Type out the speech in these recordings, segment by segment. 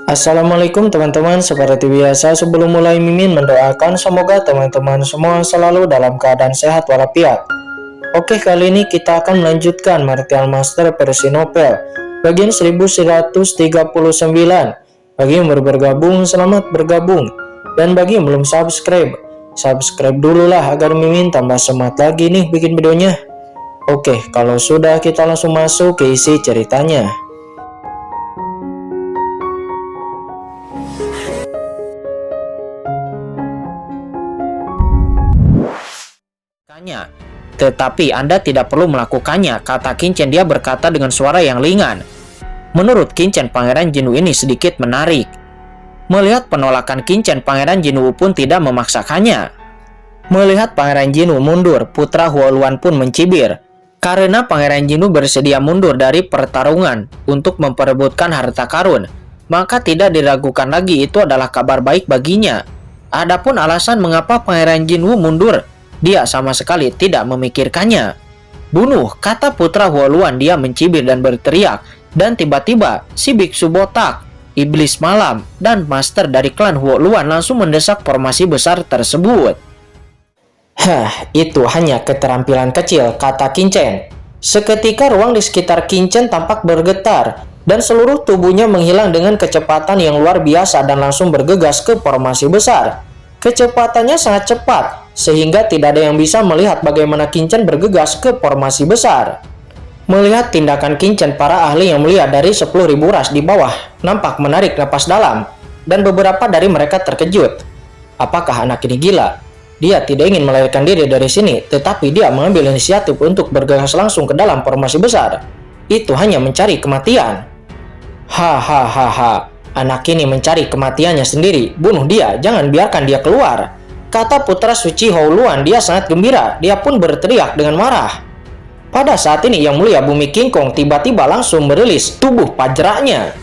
Assalamualaikum teman-teman, seperti biasa sebelum mulai Mimin mendoakan semoga teman-teman semua selalu dalam keadaan sehat walafiat. Oke, kali ini kita akan melanjutkan Martial Master versi novel bagian 1139. Bagi yang baru bergabung, selamat bergabung. Dan bagi yang belum subscribe dulu lah agar Mimin tambah semangat lagi nih bikin videonya. Oke, kalau sudah kita langsung masuk ke isi ceritanya. Tetapi Anda tidak perlu melakukannya, kata Kincen. Dia berkata dengan suara yang ringan. Menurut Kincen, Pangeran Jinwoo ini sedikit menarik. Melihat penolakan Kincen, Pangeran Jinwoo pun tidak memaksakannya. Melihat Pangeran Jinwoo mundur, putra Huoluan pun mencibir. Karena Pangeran Jinwoo bersedia mundur dari pertarungan untuk memperebutkan harta karun, maka tidak diragukan lagi itu adalah kabar baik baginya. Adapun alasan mengapa Pangeran Jinwoo mundur, dia sama sekali tidak memikirkannya. Bunuh, kata putra Huoluan. Dia mencibir dan berteriak. Dan tiba-tiba si biksu botak, iblis malam, dan master dari klan Huoluan langsung mendesak formasi besar tersebut. Itu hanya keterampilan kecil, kata Kincen. Seketika ruang di sekitar Kincen tampak bergetar, dan seluruh tubuhnya menghilang dengan kecepatan yang luar biasa dan langsung bergegas ke formasi besar. Kecepatannya sangat cepat, sehingga tidak ada yang bisa melihat bagaimana Kincen bergegas ke formasi besar. Melihat tindakan Kincen, para ahli yang mulia dari 10.000 ras di bawah nampak menarik napas dalam, dan beberapa dari mereka terkejut. Apakah anak ini gila? Dia tidak ingin melarikan diri dari sini, tetapi dia mengambil inisiatif untuk bergegas langsung ke dalam formasi besar. Itu hanya mencari kematian. Hahaha. Anak ini mencari kematiannya sendiri. Bunuh dia, jangan biarkan dia keluar, kata putra suci Huoluan. Dia sangat gembira. Dia pun berteriak dengan marah. Pada saat ini Yang Mulia Bumi King Kong tiba-tiba langsung merilis tubuh pajraknya.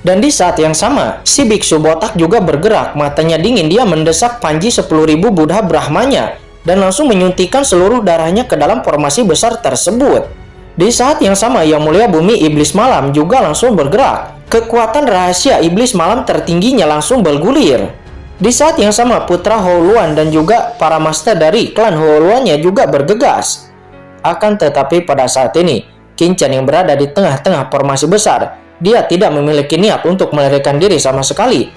Dan di saat yang sama, si biksu botak juga bergerak. Matanya dingin. Dia mendesak Panji 10.000 Buddha Brahmanya dan langsung menyuntikkan seluruh darahnya ke dalam formasi besar tersebut. Di saat yang sama, Yang Mulia Bumi Iblis Malam juga langsung bergerak. Kekuatan rahasia iblis malam tertingginya langsung bergulir. Di saat yang sama, putra Huoluan dan juga para master dari klan Huoluannya juga bergegas. Akan tetapi pada saat ini, Kincen yang berada di tengah-tengah formasi besar, dia tidak memiliki niat untuk melarikan diri sama sekali.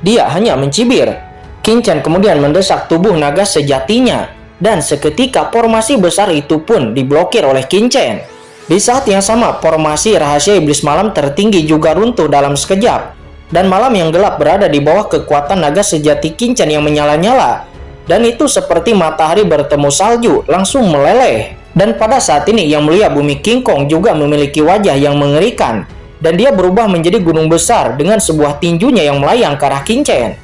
Dia hanya mencibir. Kincen kemudian mendesak tubuh naga sejatinya, dan seketika formasi besar itu pun diblokir oleh Kincen. Di saat yang sama, formasi rahasia iblis malam tertinggi juga runtuh dalam sekejap, dan malam yang gelap berada di bawah kekuatan naga sejati Kincen yang menyala-nyala, dan itu seperti matahari bertemu salju, langsung meleleh. Dan pada saat ini Yang Mulia Bumi King Kong juga memiliki wajah yang mengerikan, dan dia berubah menjadi gunung besar dengan sebuah tinjunya yang melayang ke arah Kincen.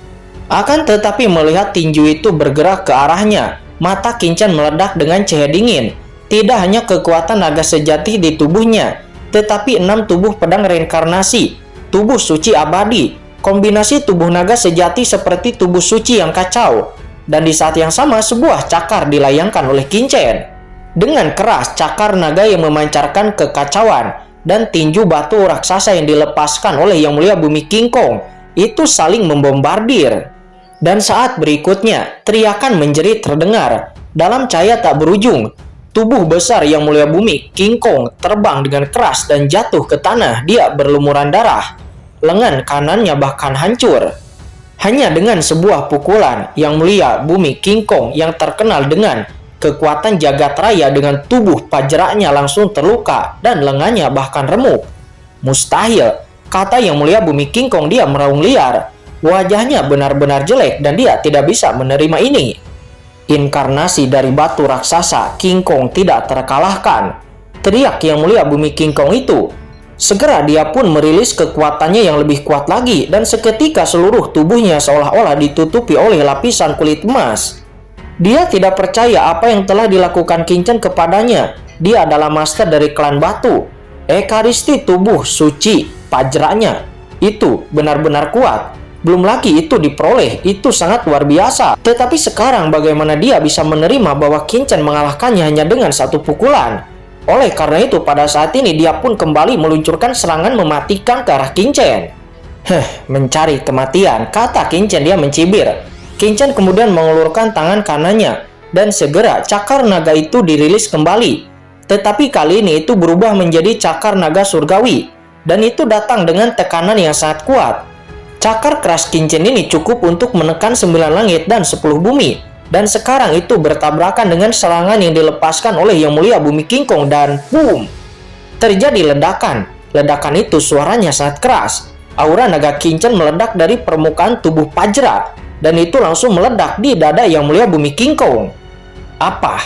Akan tetapi melihat tinju itu bergerak ke arahnya, mata Kincen meledak dengan cahaya dingin. Tidak hanya kekuatan naga sejati di tubuhnya, tetapi 6 tubuh pedang reinkarnasi, tubuh suci abadi, kombinasi tubuh naga sejati seperti tubuh suci yang kacau. Dan di saat yang sama, sebuah cakar dilayangkan oleh Kincen. Dengan keras, cakar naga yang memancarkan kekacauan dan tinju batu raksasa yang dilepaskan oleh Yang Mulia Bumi King Kong itu saling membombardir. Dan saat berikutnya, teriakan menjerit terdengar. Dalam cahaya tak berujung, tubuh besar Yang Mulia Bumi King Kong terbang dengan keras dan jatuh ke tanah. Dia berlumuran darah. Lengan kanannya bahkan hancur. Hanya dengan sebuah pukulan, Yang Mulia Bumi King Kong yang terkenal dengan kekuatan jagat raya dengan tubuh pajraknya langsung terluka dan lengannya bahkan remuk. Mustahil, kata Yang Mulia Bumi King Kong. Dia meraung liar. Wajahnya benar-benar jelek dan dia tidak bisa menerima ini. Inkarnasi dari batu raksasa, King Kong tidak terkalahkan, teriak Yang Mulia Bumi King Kong itu. Segera dia pun merilis kekuatannya yang lebih kuat lagi, dan seketika seluruh tubuhnya seolah-olah ditutupi oleh lapisan kulit emas. Dia tidak percaya apa yang telah dilakukan Kincen kepadanya. Dia adalah master dari klan batu. Ekaristi tubuh suci pajraknya itu benar-benar kuat. Belum lagi itu diperoleh, itu sangat luar biasa. Tetapi sekarang bagaimana dia bisa menerima bahwa Kincen mengalahkannya hanya dengan satu pukulan? Oleh karena itu pada saat ini dia pun kembali meluncurkan serangan mematikan ke arah Kincen. Mencari kematian, kata Kincen. Dia mencibir. Kincen kemudian mengulurkan tangan kanannya, dan segera cakar naga itu dirilis kembali. Tetapi kali ini itu berubah menjadi cakar naga surgawi, dan itu datang dengan tekanan yang sangat kuat. Cakar keras Kincen ini cukup untuk menekan 9 langit dan 10 bumi, dan sekarang itu bertabrakan dengan serangan yang dilepaskan oleh Yang Mulia Bumi King Kong, dan boom! Terjadi ledakan. Ledakan itu suaranya sangat keras. Aura naga Kincen meledak dari permukaan tubuh Pajra, dan itu langsung meledak di dada Yang Mulia Bumi King Kong. Apa?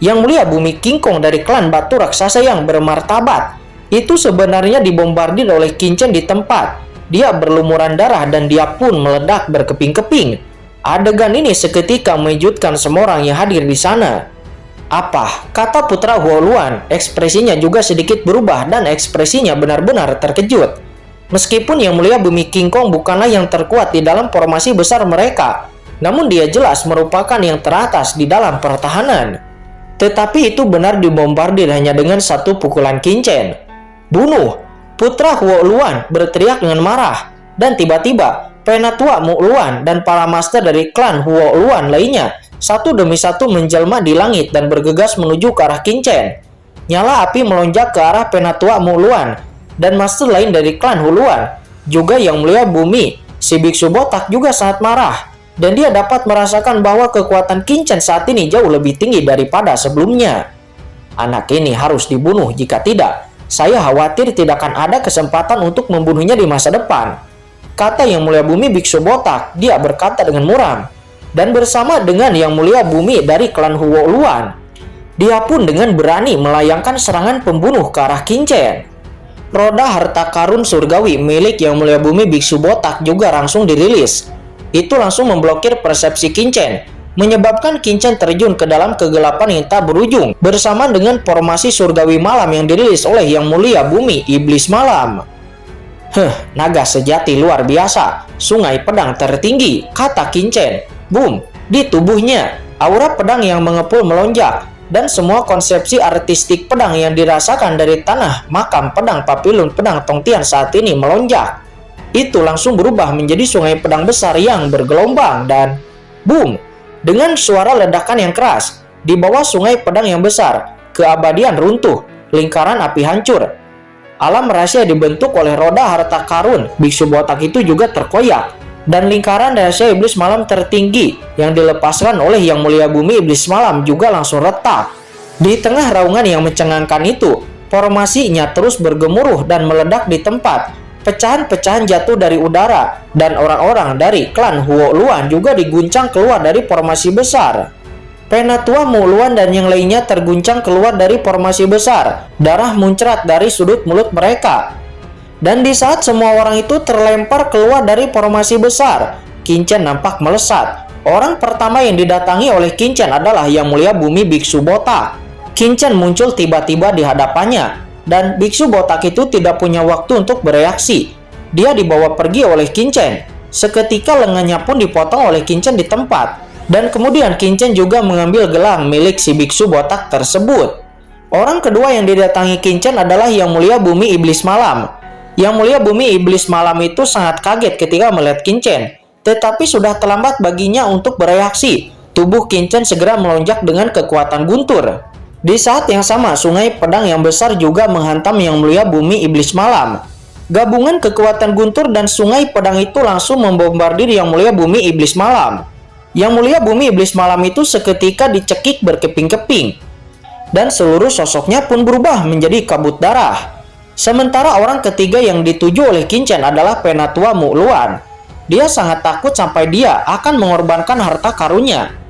Yang Mulia Bumi King Kong dari klan batu raksasa yang bermartabat itu sebenarnya dibombardir oleh Kincen di tempat. Dia berlumuran darah dan dia pun meledak berkeping-keping. Adegan ini seketika mengejutkan semua orang yang hadir di sana. Apa? Kata putra Huo Luan. Ekspresinya juga sedikit berubah dan ekspresinya benar-benar terkejut. Meskipun Yang Mulia Bumi King Kong bukanlah yang terkuat di dalam formasi besar mereka, namun dia jelas merupakan yang teratas di dalam pertahanan. Tetapi itu benar dibombardir hanya dengan satu pukulan Kincen. Bunuh! Putra Huo Luan berteriak dengan marah. Dan tiba-tiba, Penatua Mu Luan dan para master dari klan Huo Luan lainnya satu demi satu menjelma di langit dan bergegas menuju ke arah Kincen. Nyala api melonjak ke arah Penatua Mu Luan dan master lain dari klan Huo Luan. Juga Yang Mulia Bumi, si biksu botak juga sangat marah. Dan dia dapat merasakan bahwa kekuatan Kincen saat ini jauh lebih tinggi daripada sebelumnya. Anak ini harus dibunuh, jika tidak, saya khawatir tidak akan ada kesempatan untuk membunuhnya di masa depan. Kata Yang Mulia Bumi Biksu Botak, dia berkata dengan muram. Dan bersama dengan Yang Mulia Bumi dari klan Huo Luan, dia pun dengan berani melayangkan serangan pembunuh ke arah Kincen. Roda harta karun surgawi milik Yang Mulia Bumi Biksu Botak juga langsung dirilis. Itu langsung memblokir persepsi Kincen, menyebabkan Kincen terjun ke dalam kegelapan yang tak berujung bersama dengan formasi surgawi malam yang dirilis oleh Yang Mulia Bumi Iblis Malam. Naga sejati luar biasa, sungai pedang tertinggi, kata Kincen. Boom! Di tubuhnya, aura pedang yang mengepul melonjak, dan semua konsepsi artistik pedang yang dirasakan dari tanah makam pedang Papilun Pedang Tongtian saat ini melonjak. Itu langsung berubah menjadi sungai pedang besar yang bergelombang dan boom! Dengan suara ledakan yang keras, di bawah sungai pedang yang besar, keabadian runtuh, lingkaran api hancur. Alam rahasia dibentuk oleh roda harta karun, biksu botak itu juga terkoyak, dan lingkaran rahasia iblis malam tertinggi yang dilepaskan oleh Yang Mulia Bumi Iblis Malam juga langsung retak. Di tengah raungan yang mencengangkan itu, formasinya terus bergemuruh dan meledak di tempat. Pecahan-pecahan jatuh dari udara, dan orang-orang dari klan Huo Luan juga diguncang keluar dari formasi besar. Penatua Mu Luan dan yang lainnya terguncang keluar dari formasi besar. Darah muncrat dari sudut mulut mereka. Dan di saat semua orang itu terlempar keluar dari formasi besar, Kincen nampak melesat. Orang pertama yang didatangi oleh Kincen adalah Yang Mulia Bumi Biksu Botak. Kincen muncul tiba-tiba di hadapannya. Dan biksu botak itu tidak punya waktu untuk bereaksi. Dia dibawa pergi oleh Kincen. Seketika lengannya pun dipotong oleh Kincen di tempat. Dan kemudian Kincen juga mengambil gelang milik si biksu botak tersebut. Orang kedua yang didatangi Kincen adalah Yang Mulia Bumi Iblis Malam. Yang Mulia Bumi Iblis Malam itu sangat kaget ketika melihat Kincen. Tetapi sudah terlambat baginya untuk bereaksi. Tubuh Kincen segera melonjak dengan kekuatan guntur. Di saat yang sama, sungai pedang yang besar juga menghantam Yang Mulia Bumi Iblis Malam. Gabungan kekuatan guntur dan sungai pedang itu langsung membombardir Yang Mulia Bumi Iblis Malam. Yang Mulia Bumi Iblis Malam itu seketika dicekik berkeping-keping. Dan seluruh sosoknya pun berubah menjadi kabut darah. Sementara orang ketiga yang dituju oleh Kincen adalah Penatua Mu Luan. Dia sangat takut sampai dia akan mengorbankan harta karunnya.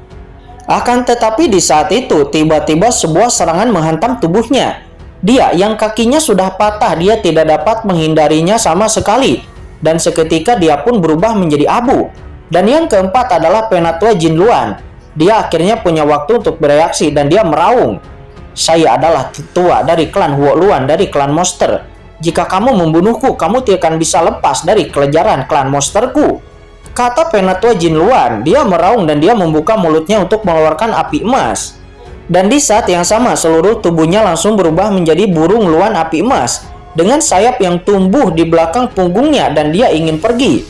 Akan tetapi di saat itu, tiba-tiba sebuah serangan menghantam tubuhnya. Dia yang kakinya sudah patah, dia tidak dapat menghindarinya sama sekali. Dan seketika dia pun berubah menjadi abu. Dan yang keempat adalah Penatua Jin Luan. Dia akhirnya punya waktu untuk bereaksi dan dia meraung. Saya adalah tetua dari klan Huo Luan dari klan monster. Jika kamu membunuhku, kamu tidak akan bisa lepas dari kejaran klan monsterku. Kata Penatua Jin Luan. Dia meraung dan dia membuka mulutnya untuk mengeluarkan api emas. Dan di saat yang sama seluruh tubuhnya langsung berubah menjadi burung luan api emas. dengan sayap yang tumbuh di belakang punggungnya dan dia ingin pergi.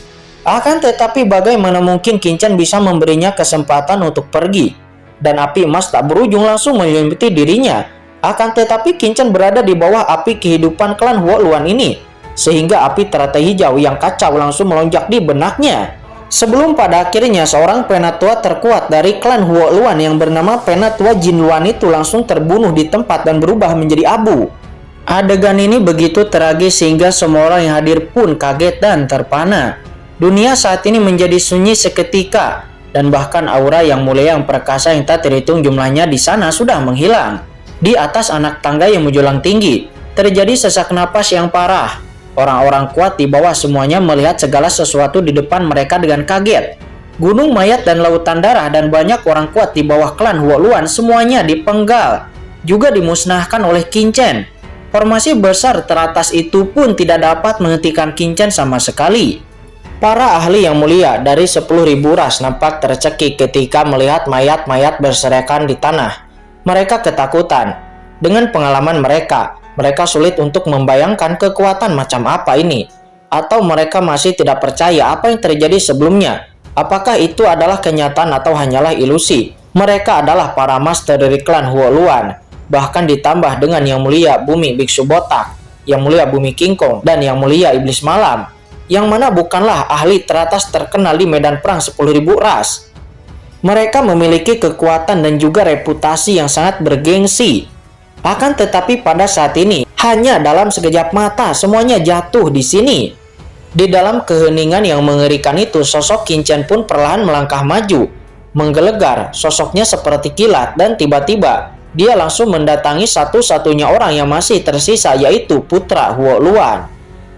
Akan tetapi bagaimana mungkin Qin Chen bisa memberinya kesempatan untuk pergi? Dan api emas tak berujung langsung menyelimuti dirinya. Akan tetapi Qin Chen berada di bawah api kehidupan klan Huo Luan ini, sehingga api teratai hijau yang kacau langsung melonjak di benaknya. Sebelum pada akhirnya seorang penatua terkuat dari klan Huo Luan yang bernama Penatua Jin Luan itu langsung terbunuh di tempat dan berubah menjadi abu. Adegan ini begitu tragis sehingga semua orang yang hadir pun kaget dan terpana. Dunia saat ini menjadi sunyi seketika, dan bahkan aura yang mulia yang perkasa yang tak terhitung jumlahnya di sana sudah menghilang. Di atas anak tangga yang menjulang tinggi, terjadi sesak napas yang parah. Orang-orang kuat di bawah semuanya melihat segala sesuatu di depan mereka dengan kaget. Gunung mayat dan lautan darah dan banyak orang kuat di bawah klan Huo Luan semuanya dipenggal, juga dimusnahkan oleh Qin Chen. Formasi besar teratas itu pun tidak dapat menghentikan Qin Chen sama sekali. Para ahli yang mulia dari 10.000 ras nampak tercekik ketika melihat mayat-mayat berserakan di tanah. Mereka ketakutan. Dengan pengalaman mereka sulit untuk membayangkan kekuatan macam apa ini. Atau mereka masih tidak percaya apa yang terjadi sebelumnya. Apakah itu adalah kenyataan atau hanyalah ilusi? Mereka adalah para master dari klan Huo Luan. Bahkan ditambah dengan yang mulia Bumi Biksu Botak, yang mulia Bumi King Kong, dan yang mulia Iblis Malam, yang mana bukanlah ahli teratas terkenal di medan perang 10.000 ras. Mereka memiliki kekuatan dan juga reputasi yang sangat bergengsi. Akan tetapi pada saat ini, hanya dalam sekejap mata semuanya jatuh di sini. Di dalam keheningan yang mengerikan itu, sosok Qin Chen pun perlahan melangkah maju, menggelegar, sosoknya seperti kilat, dan tiba-tiba dia langsung mendatangi satu-satunya orang yang masih tersisa, yaitu putra Huo Luan.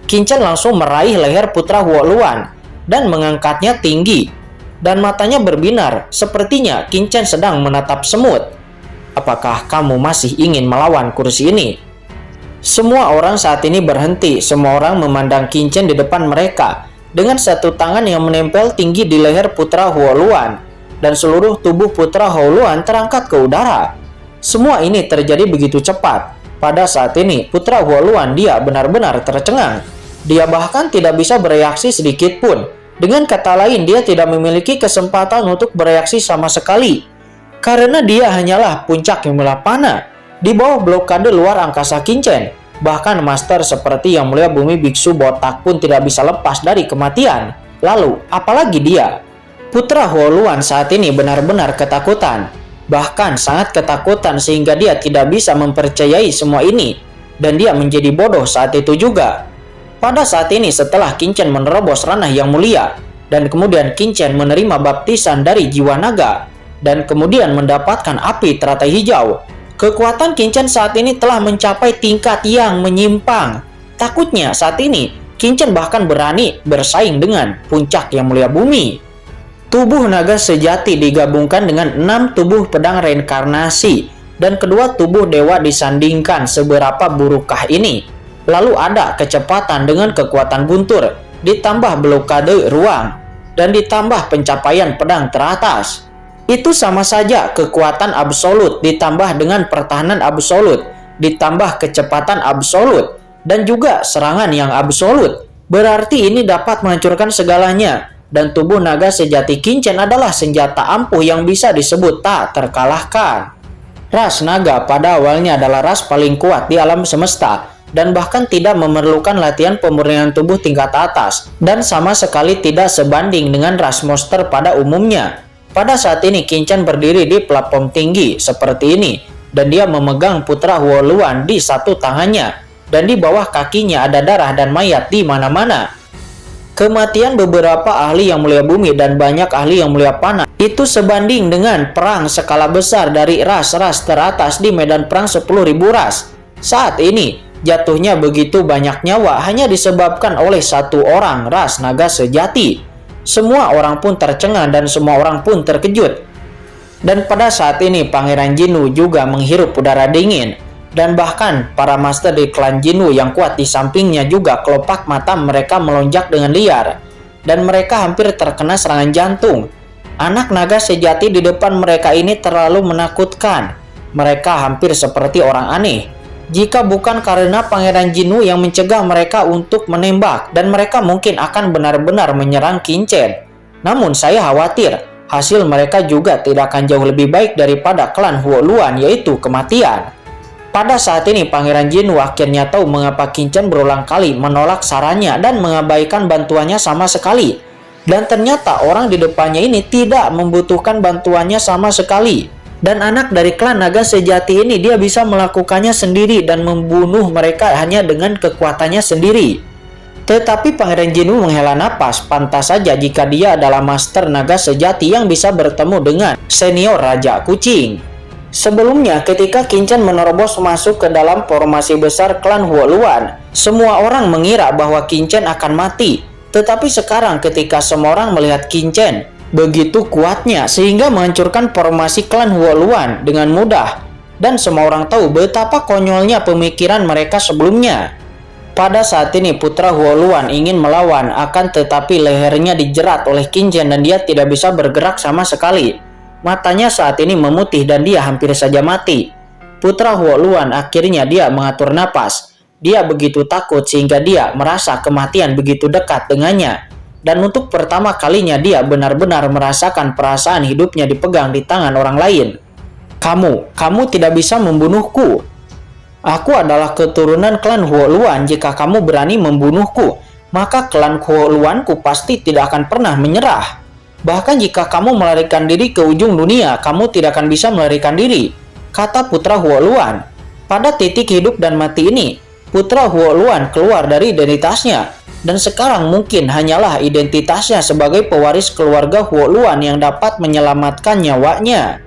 Qin Chen langsung meraih leher putra Huo Luan dan mengangkatnya tinggi, dan matanya berbinar. Sepertinya Qin Chen sedang menatap semut. Apakah kamu masih ingin melawan kursi ini? Semua orang saat ini berhenti. Semua orang memandang Qin Chen di depan mereka dengan satu tangan yang menempel tinggi di leher putra Huo Luan, dan seluruh tubuh putra Huo Luan terangkat ke udara. Semua ini terjadi begitu cepat. Pada saat ini putra Huo Luan dia benar-benar tercengang. Dia bahkan tidak bisa bereaksi sedikit pun. Dengan kata lain, dia tidak memiliki kesempatan untuk bereaksi sama sekali. Karena dia hanyalah puncak yang melapana di bawah blokade luar angkasa Qin Chen. Bahkan master seperti yang mulia Bumi Biksu Botak pun tidak bisa lepas dari kematian. Lalu, apalagi dia? Putra Huo Luan saat ini benar-benar ketakutan. Bahkan sangat ketakutan sehingga dia tidak bisa mempercayai semua ini. Dan dia menjadi bodoh saat itu juga. Pada saat ini setelah Qin Chen menerobos ranah yang mulia, dan kemudian Qin Chen menerima baptisan dari jiwa naga, dan kemudian mendapatkan api teratai hijau, kekuatan Qin Chen saat ini telah mencapai tingkat yang menyimpang. Takutnya saat ini Qin Chen bahkan berani bersaing dengan puncak yang mulia bumi. Tubuh naga sejati digabungkan dengan 6 tubuh pedang reinkarnasi, dan kedua tubuh dewa disandingkan. Seberapa burukkah ini? Lalu ada kecepatan dengan kekuatan guntur, ditambah blokade ruang, dan ditambah pencapaian pedang teratas. Itu sama saja kekuatan absolut ditambah dengan pertahanan absolut, ditambah kecepatan absolut, dan juga serangan yang absolut. Berarti ini dapat menghancurkan segalanya. Dan tubuh naga sejati Qin Chen adalah senjata ampuh yang bisa disebut tak terkalahkan. Ras naga pada awalnya adalah ras paling kuat di alam semesta, dan bahkan tidak memerlukan latihan pemurnian tubuh tingkat atas, dan sama sekali tidak sebanding dengan ras monster pada umumnya. Pada saat ini Qin Chen berdiri di platform tinggi seperti ini, dan dia memegang putra Huo Luan di satu tangannya, dan di bawah kakinya ada darah dan mayat di mana-mana. Kematian beberapa ahli yang mulia bumi dan banyak ahli yang mulia panah itu sebanding dengan perang skala besar dari ras-ras teratas di medan perang 10.000 ras. Saat ini jatuhnya begitu banyak nyawa hanya disebabkan oleh satu orang ras naga sejati. Semua orang pun tercengang dan semua orang pun terkejut. Dan pada saat ini Pangeran Jinwu juga menghirup udara dingin. Dan bahkan para master di klan Jinwu yang kuat di sampingnya juga kelopak mata mereka melonjak dengan liar. Dan mereka hampir terkena serangan jantung. Anak naga sejati di depan mereka ini terlalu menakutkan. Mereka hampir seperti orang aneh. Jika bukan karena Pangeran Jinwoo yang mencegah mereka untuk menembak, dan mereka mungkin akan benar-benar menyerang Qinchen. Namun saya khawatir, hasil mereka juga tidak akan jauh lebih baik daripada klan Huo Luan, yaitu kematian. Pada saat ini Pangeran Jinwoo akhirnya tahu mengapa Qinchen berulang kali menolak sarannya dan mengabaikan bantuannya sama sekali. Dan ternyata orang di depannya ini tidak membutuhkan bantuannya sama sekali. Dan anak dari klan naga sejati ini dia bisa melakukannya sendiri dan membunuh mereka hanya dengan kekuatannya sendiri. Tetapi Pangeran Jinwoo menghela napas, pantas saja jika dia adalah master naga sejati yang bisa bertemu dengan senior Raja Kucing. Sebelumnya ketika Qinchen menerobos masuk ke dalam formasi besar klan Huo Luan, semua orang mengira bahwa Qinchen akan mati. Tetapi sekarang ketika semua orang melihat Qinchen begitu kuatnya sehingga menghancurkan formasi klan Huo Luan dengan mudah, dan semua orang tahu betapa konyolnya pemikiran mereka sebelumnya. Pada saat ini putra Huo Luan ingin melawan, akan tetapi lehernya dijerat oleh Qinchen dan dia tidak bisa bergerak sama sekali. Matanya saat ini memutih dan dia hampir saja mati. Putra Huo Luan akhirnya dia mengatur napas. Dia begitu takut sehingga dia merasa kematian begitu dekat dengannya. Dan untuk pertama kalinya dia benar-benar merasakan perasaan hidupnya dipegang di tangan orang lain. Kamu tidak bisa membunuhku. Aku adalah keturunan klan Huo Luan. Jika kamu berani membunuhku, maka klan Huo Luanku pasti tidak akan pernah menyerah. Bahkan jika kamu melarikan diri ke ujung dunia, kamu tidak akan bisa melarikan diri, kata putra Huo Luan. Pada titik hidup dan mati ini, putra Huo Luan keluar dari identitasnya, dan sekarang mungkin hanyalah identitasnya sebagai pewaris keluarga Huo Luan yang dapat menyelamatkan nyawanya.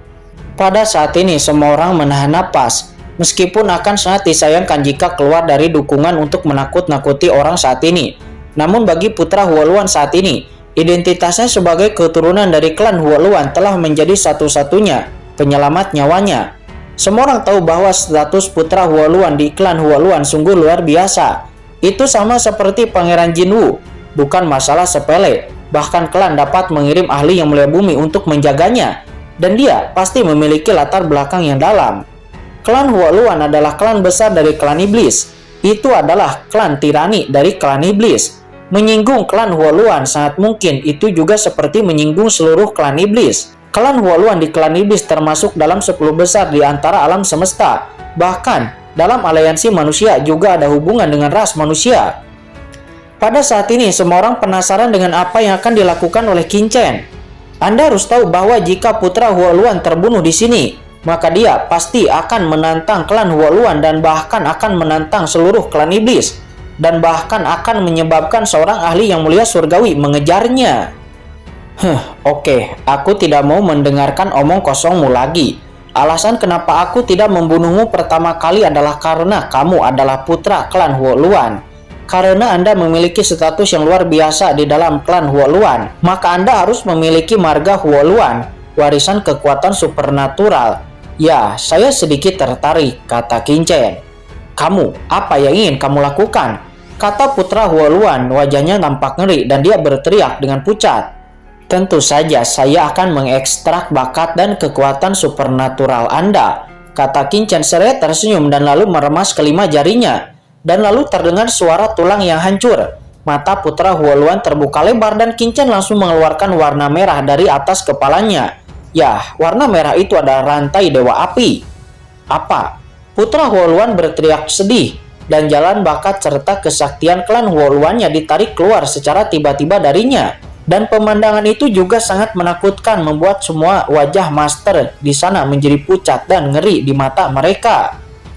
Pada saat ini semua orang menahan napas, meskipun akan sangat disayangkan jika keluar dari dukungan untuk menakut-nakuti orang saat ini. Namun bagi putra Huo Luan saat ini, identitasnya sebagai keturunan dari klan Huo Luan telah menjadi satu-satunya penyelamat nyawanya. Semua orang tahu bahwa status putra Huo Luan di klan Huo Luan sungguh luar biasa. Itu sama seperti Pangeran Jinwoo, bukan masalah sepele. Bahkan klan dapat mengirim ahli yang mulia bumi untuk menjaganya, dan dia pasti memiliki latar belakang yang dalam. Klan Huo Luan adalah klan besar dari klan iblis. Itu adalah klan tirani dari klan iblis. Menyinggung klan Huo Luan sangat mungkin itu juga seperti menyinggung seluruh klan iblis. Klan Huo Luan di klan iblis termasuk dalam 10 besar di antara alam semesta. Bahkan dalam aliansi manusia juga ada hubungan dengan ras manusia. Pada saat ini semua orang penasaran dengan apa yang akan dilakukan oleh Qinchen. Anda harus tahu bahwa jika putra Huo Luan terbunuh di sini, maka dia pasti akan menantang klan Huo Luan dan bahkan akan menantang seluruh klan iblis. Dan bahkan akan menyebabkan seorang ahli yang mulia surgawi mengejarnya. Oke, aku tidak mau mendengarkan omong kosongmu lagi. Alasan kenapa aku tidak membunuhmu pertama kali adalah karena kamu adalah putra klan Huo Luan. Karena Anda memiliki status yang luar biasa di dalam klan Huo Luan, maka Anda harus memiliki marga Huo Luan, warisan kekuatan supernatural. Ya, saya sedikit tertarik, kata Qinchen. Kamu, apa yang ingin kamu lakukan? Kata putra Huo Luan, wajahnya nampak ngeri dan dia berteriak dengan pucat. Tentu saja saya akan mengekstrak bakat dan kekuatan supernatural Anda, kata Qinchen seraya tersenyum dan lalu meremas kelima jarinya. Dan lalu terdengar suara tulang yang hancur. Mata putra Huo Luan terbuka lebar dan Qinchen langsung mengeluarkan warna merah dari atas kepalanya. Ya, warna merah itu adalah rantai dewa api. Apa? Putra Huo Luan berteriak sedih dan jalan bakat serta kesaktian klan Huo Luannya ditarik keluar secara tiba-tiba darinya. Dan pemandangan itu juga sangat menakutkan, membuat semua wajah master di sana menjadi pucat dan ngeri di mata mereka.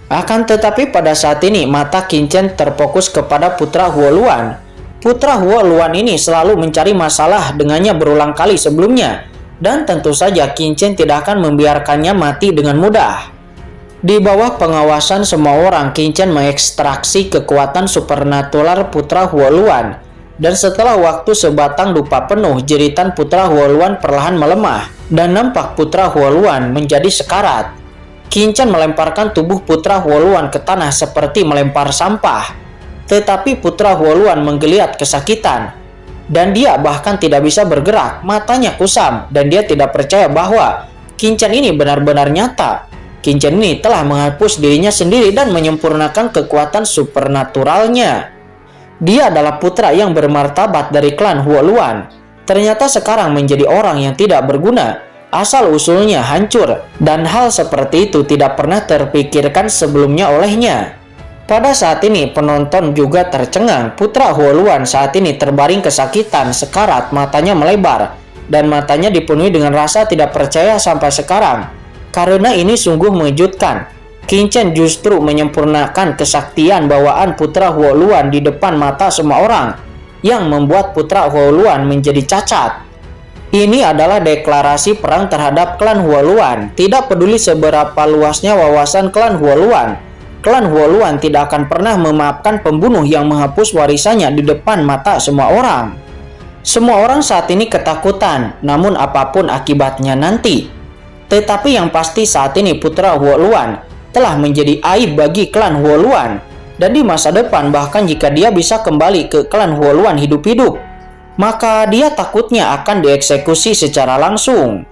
Akan tetapi pada saat ini mata Qinchen terfokus kepada putra Huo Luan. Putra Huo Luan ini selalu mencari masalah dengannya berulang kali sebelumnya. Dan tentu saja Qinchen tidak akan membiarkannya mati dengan mudah. Di bawah pengawasan semua orang, Qinchen mengekstraksi kekuatan supernatural putra Huo Luan. Dan setelah waktu sebatang dupa penuh, jeritan putra Huo Luan perlahan melemah. Dan nampak putra Huo Luan menjadi sekarat. Qinchen melemparkan tubuh putra Huo Luan ke tanah seperti melempar sampah. Tetapi putra Huo Luan menggeliat kesakitan. Dan dia bahkan tidak bisa bergerak, matanya kusam. Dan dia tidak percaya bahwa Qinchen ini benar-benar nyata. Qin Chen ini telah menghapus dirinya sendiri dan menyempurnakan kekuatan supernaturalnya. Dia adalah putra yang bermartabat dari klan Huoluan. Ternyata sekarang menjadi orang yang tidak berguna, asal-usulnya hancur, dan hal seperti itu tidak pernah terpikirkan sebelumnya olehnya. Pada saat ini penonton juga tercengang. Putra Huoluan saat ini terbaring kesakitan, sekarat, matanya melebar, dan matanya dipenuhi dengan rasa tidak percaya sampai sekarang. Karena ini sungguh mengejutkan. Qin Chen justru menyempurnakan kesaktian bawaan putra Huoluan di depan mata semua orang, yang membuat putra Huoluan menjadi cacat. Ini adalah deklarasi perang terhadap klan Huoluan. Tidak peduli seberapa luasnya wawasan klan Huoluan, klan Huoluan tidak akan pernah memaafkan pembunuh yang menghapus warisannya di depan mata semua orang. Semua orang saat ini ketakutan, namun apapun akibatnya nanti. Tetapi yang pasti saat ini putra Huoluan telah menjadi aib bagi klan Huoluan. Dan di masa depan bahkan jika dia bisa kembali ke klan Huoluan hidup-hidup, maka dia takutnya akan dieksekusi secara langsung.